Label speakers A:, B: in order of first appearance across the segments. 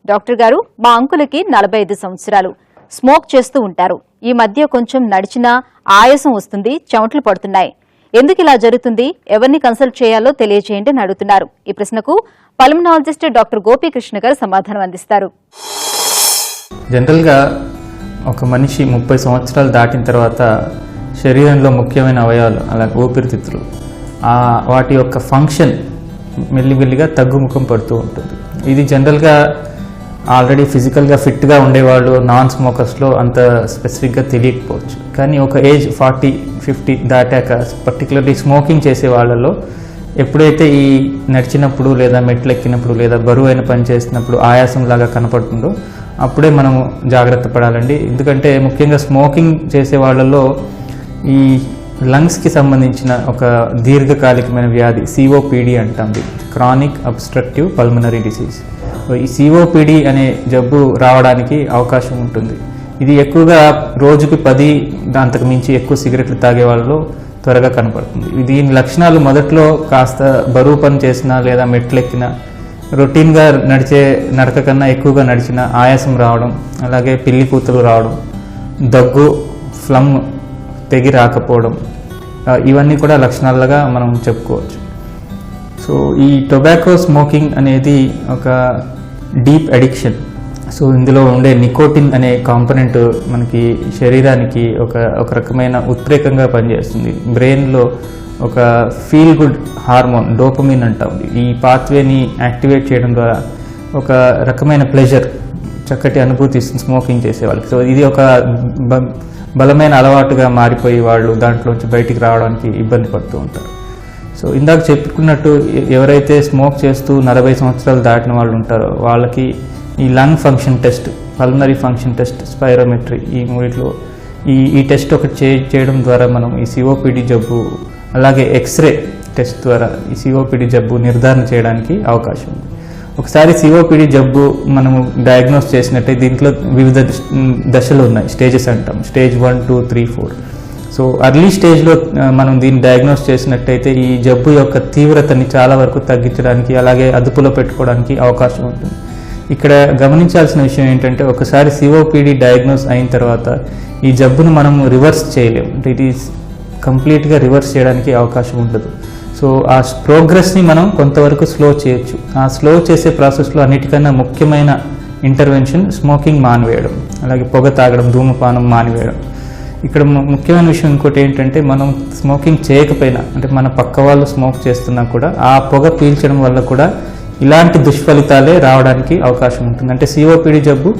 A: Doctor గారు, మా అంకులకి 45 సంవత్సరాలు, స్మోక్ చేస్తూ ఉంటారు. ఈ మధ్య కొంచెం నడిచినా ఆయాసం వస్తుంది, చెమటలు పడుతున్నాయి. ఎందుకు ఇలా జరుగుతుంది, ఎవరిని కన్సల్ట్ చేయాలో తెలియజేయండి అని అడుగుతున్నారు. ఈ ప్రశ్నకు పల్మనాలజిస్ట్ డాక్టర్ గోపీకృష్ణ గారు సమాధానం అందిస్తారు.
B: జనరల్గా ఒక మనిషి 30 సంవత్సరాలు దాటిన తర్వాత శరీరంలో ముఖ్యమైన అవయవాలు అలాగే ఊపిరితిత్తులు వాటి యొక్క ఫంక్షన్ మెల్లిమెల్లిగా తగ్గుముఖం పడుతూ ఉంటుంది. ఇది జనరల్గా ఆల్రెడీ ఫిజికల్గా ఫిట్గా ఉండేవాళ్ళు నాన్ స్మోకర్స్లో అంత స్పెసిఫిక్గా తెలియకపోవచ్చు. కానీ ఒక ఏజ్ 40-50 దాటాక పర్టికులర్లీ స్మోకింగ్ చేసే వాళ్ళలో ఎప్పుడైతే ఈ నడిచినప్పుడు లేదా మెట్లు ఎక్కినప్పుడు లేదా బరువైన పని చేసినప్పుడు ఆయాసంలాగా కనపడుతుందో అప్పుడే మనము జాగ్రత్త పడాలండి. ఎందుకంటే ముఖ్యంగా స్మోకింగ్ చేసే వాళ్ళలో ఈ లంగ్స్కి సంబంధించిన ఒక దీర్ఘకాలికమైన వ్యాధి COPD అంటాం, క్రానిక్ అబ్స్ట్రక్టివ్ పల్మనరీ డిసీజ్. ఈ COPD అనే జబ్బు రావడానికి అవకాశం ఉంటుంది. ఇది ఎక్కువగా రోజుకి 10 అంతకు మించి ఎక్కువ సిగరెట్లు తాగే వాళ్ళలో త్వరగా కనపడుతుంది. దీని లక్షణాలు మొదట్లో కాస్త బరువు పని చేసినా లేదా మెట్లెక్కినా రొటీన్గా నడిచే నడక కన్నా ఎక్కువగా నడిచిన ఆయాసం రావడం, అలాగే పిల్లి కూతులు రావడం, దగ్గు, ఫ్లమ్, తెగి రాకపోవడం, ఇవన్నీ కూడా లక్షణాలుగా మనం చెప్పుకోవచ్చు. సో ఈ టొబాకో స్మోకింగ్ అనేది ఒక డీప్ అడిక్షన్. సో ఇందులో ఉండే నికోటిన్ అనే కాంపోనెంట్ మనకి శరీరానికి ఒక రకమైన ఉద్రేకంగా పనిచేస్తుంది. బ్రెయిన్లో ఒక ఫీల్ గుడ్ హార్మోన్ డోపమిన్ అంటాం, ఈ పాత్వేని యాక్టివేట్ చేయడం ద్వారా ఒక రకమైన ప్లెజర్, చక్కటి అనుభూతి ఇస్తుంది స్మోకింగ్ చేసే వాళ్ళకి. సో ఇది ఒక బలమైన అలవాటుగా మారిపోయి వాళ్ళు దాంట్లోంచి బయటికి రావడానికి ఇబ్బంది పడుతూ ఉంటారు. సో ఇందాక చెప్పుకున్నట్టు ఎవరైతే స్మోక్ చేస్తూ 40 సంవత్సరాలు దాటిన వాళ్ళు ఉంటారో వాళ్ళకి ఈ lung function test, pulmonary function test, spirometry, ఈ మూడిట్లో ఈ టెస్ట్ ఒకటి చేయడం ద్వారా మనం ఈ COPD జబ్బు అలాగే ఎక్స్రే టెస్ట్ ద్వారా ఈ COPD జబ్బు నిర్ధారణ చేయడానికి అవకాశం ఉంది. ఒకసారి COPD జబ్బు మనము డయాగ్నోస్ చేసినట్టే దీంట్లో వివిధ దశలు ఉన్నాయి, స్టేజెస్ అంటాం, స్టేజ్ 1, 2, 3, 4. సో అర్లీ స్టేజ్లో మనం దీన్ని డయాగ్నోస్ చేసినట్టయితే ఈ జబ్బు యొక్క తీవ్రతని చాలా వరకు తగ్గించడానికి అలాగే అదుపులో పెట్టుకోవడానికి అవకాశం ఉంటుంది. ఇక్కడ గమనించాల్సిన విషయం ఏంటంటే ఒకసారి COPD డయాగ్నోస్ అయిన తర్వాత ఈ జబ్బును మనం రివర్స్ చేయలేము, అంటే ఇది కంప్లీట్గా రివర్స్ చేయడానికి అవకాశం ఉండదు. సో ఆ ప్రోగ్రెస్ని మనం కొంతవరకు స్లో చేయొచ్చు. ఆ స్లో చేసే ప్రాసెస్లో అన్నిటికన్నా ముఖ్యమైన ఇంటర్వెన్షన్ స్మోకింగ్ మానివేయడం, అలాగే పొగ తాగడం, ధూమపానం మానివేయడం. ఇక్కడ ముఖ్యమైన విషయం ఇంకోటి ఏంటంటే మనం స్మోకింగ్ చేయకపోయినా, అంటే మన పక్క వాళ్ళు స్మోక్ చేస్తున్నా కూడా ఆ పొగ పీల్చడం వల్ల కూడా ఇలాంటి దుష్ఫలితాలే రావడానికి అవకాశం ఉంటుంది. అంటే COPD జబ్బు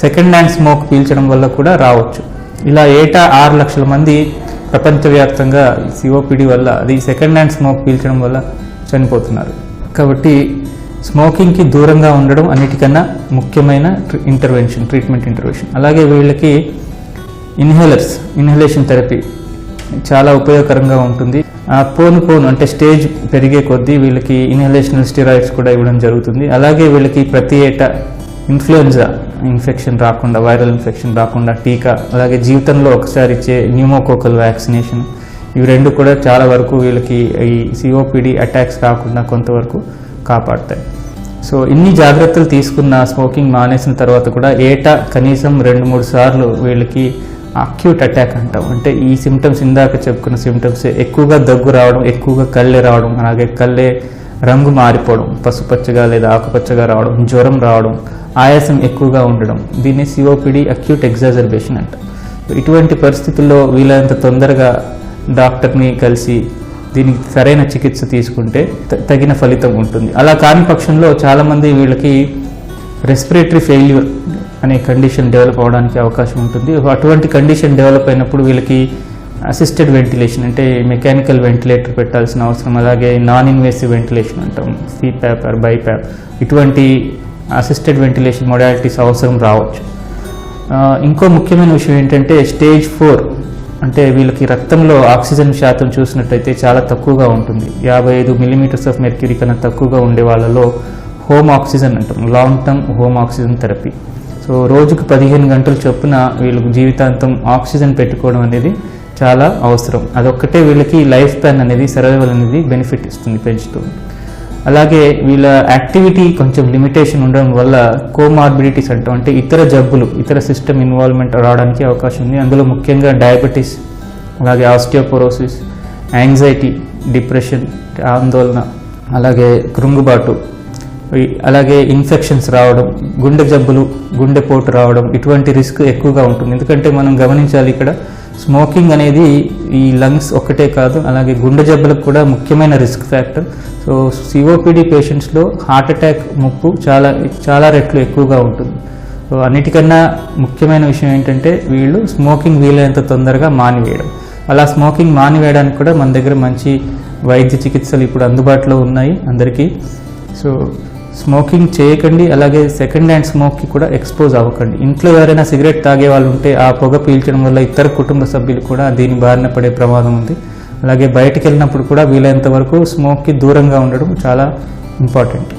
B: సెకండ్ హ్యాండ్ స్మోక్ పీల్చడం వల్ల కూడా రావచ్చు. ఇలా ఏటా 6 లక్షల మంది ప్రపంచవ్యాప్తంగా COPD వల్ల, అది సెకండ్ హ్యాండ్ స్మోక్ పీల్చడం వల్ల చనిపోతున్నారు. కాబట్టి స్మోకింగ్కి దూరంగా ఉండడం అన్నిటికన్నా ముఖ్యమైన ట్రీట్మెంట్ ఇంటర్వెన్షన్. అలాగే వీళ్ళకి ఇన్హలేషన్ థెరపీ చాలా ఉపయోగకరంగా ఉంటుంది. పోను అంటే స్టేజ్ పెరిగే కొద్దీ వీళ్ళకి ఇన్హలేషనల్ స్టెరాయిడ్స్ కూడా ఇవ్వడం జరుగుతుంది. అలాగే వీళ్ళకి ప్రతి ఏటా ఇన్ఫ్లుయెంజా ఇన్ఫెక్షన్ రాకుండా, వైరల్ ఇన్ఫెక్షన్ రాకుండా టీకా, అలాగే జీవితంలో ఒకసారి ఇచ్చే న్యూమోకోకల్ వ్యాక్సినేషన్, ఇవి రెండు కూడా చాలా వరకు వీళ్ళకి ఈ COPD అటాక్స్ రాకుండా కొంతవరకు కాపాడతాయి. సో ఇన్ని జాగ్రత్తలు తీసుకున్న స్మోకింగ్ మానేసిన తర్వాత కూడా ఏటా కనీసం 2-3 సార్లు వీళ్ళకి అక్యూట్ అటాక్ అంటాం, అంటే ఈ సిమ్టమ్స్ ఇందాక చెప్పుకున్న సిమ్టమ్స్ ఎక్కువగా దగ్గు రావడం, ఎక్కువగా కళ్ళే రావడం, అలాగే కళ్ళే రంగు మారిపోవడం, పసుపచ్చగా లేదా ఆకుపచ్చగా రావడం, జ్వరం రావడం, ఆయాసం ఎక్కువగా ఉండడం, దీన్ని COPD అక్యూట్ ఎగ్జాజర్బేషన్ అంటాం. ఇటువంటి పరిస్థితుల్లో వీలైనంత తొందరగా డాక్టర్ని కలిసి దీనికి సరైన చికిత్స తీసుకుంటే తగిన ఫలితం ఉంటుంది. అలా కాని పక్షంలో చాలామంది వీళ్ళకి రెస్పిరేటరీ ఫెయిల్యూర్ అనే కండిషన్ డెవలప్ అవడానికి అవకాశం ఉంటుంది. అటువంటి కండిషన్ డెవలప్ అయినప్పుడు వీళ్ళకి అసిస్టెడ్ వెంటిలేషన్, అంటే మెకానికల్ వెంటిలేటర్ పెట్టాల్సిన అవసరం, అలాగే నాన్ ఇన్వేసివ్ వెంటిలేషన్ అంటాం, CPAP ఆర్ BiPAP, ఇటువంటి అసిస్టెడ్ వెంటిలేషన్ మొడాలిటీస్ అవసరం రావచ్చు. ఇంకో ముఖ్యమైన విషయం ఏంటంటే స్టేజ్ 4, అంటే వీళ్ళకి రక్తంలో ఆక్సిజన్ శాతం చూసినట్టయితే చాలా తక్కువగా ఉంటుంది. 55 మిల్లీమీటర్స్ ఆఫ్ మెర్క్యూరీ కన్నా తక్కువగా ఉండే వాళ్ళలో హోమ్ ఆక్సిజన్ అంటాం, long term home oxygen therapy. So రోజుకు 15 గంటల చొప్పున వీళ్ళకు జీవితాంతం ఆక్సిజన్ పెట్టుకోవడం అనేది చాలా అవసరం. అదొక్కటే వీళ్ళకి లైఫ్ స్పాన్ అనేది, సర్వైవల్ అనేది బెనిఫిట్ ఇస్తుంది, పెంచుతుంది. అలాగే వీళ్ళ యాక్టివిటీ కొంచెం లిమిటేషన్ ఉండడం వల్ల కోమార్బిడిటీస్ అంటాం, అంటే ఇతర జబ్బులు, ఇతర సిస్టమ్ ఇన్వాల్వ్మెంట్ రావడానికి అవకాశం ఉంది. అందులో ముఖ్యంగా డయాబెటీస్, అలాగే ఆస్టియోపోరోసిస్, యాంగ్జైటీ, డిప్రెషన్, ఆందోళన, అలాగే కృంగుబాటు, అలాగే ఇన్ఫెక్షన్స్ రావడం, గుండె జబ్బులు, గుండెపోటు రావడం, ఇటువంటి రిస్క్ ఎక్కువగా ఉంటుంది. ఎందుకంటే మనం గమనించాలి, ఇక్కడ స్మోకింగ్ అనేది ఈ లంగ్స్ ఒక్కటే కాదు, అలాగే గుండె జబ్బులకు కూడా ముఖ్యమైన రిస్క్ ఫ్యాక్టర్. సో సిఓపిడి పేషెంట్స్లో హార్ట్ అటాక్ ముప్పు చాలా రెట్లు ఎక్కువగా ఉంటుంది. సో అన్నిటికన్నా ముఖ్యమైన విషయం ఏంటంటే వీళ్ళు స్మోకింగ్ వీలైనంత తొందరగా మానివేయడం. అలా స్మోకింగ్ మానివేయడానికి కూడా మన దగ్గర మంచి వైద్య చికిత్సలు ఇప్పుడు అందుబాటులో ఉన్నాయి అందరికీ. సో స్మోకింగ్ చేయకండి, అలాగే సెకండ్ హ్యాండ్ స్మోక్కి కూడా ఎక్స్పోజ్ అవ్వకండి. ఇంట్లో ఎవరైనా సిగరెట్ తాగే వాళ్ళు ఉంటే ఆ పొగ పీల్చడం వల్ల ఇతర కుటుంబ సభ్యులు కూడా దీని బారిన పడే ప్రమాదం ఉంది. అలాగే బయటికి వెళ్ళినప్పుడు కూడా వీలైనంత వరకు స్మోక్కి దూరంగా ఉండడం చాలా ఇంపార్టెంట్.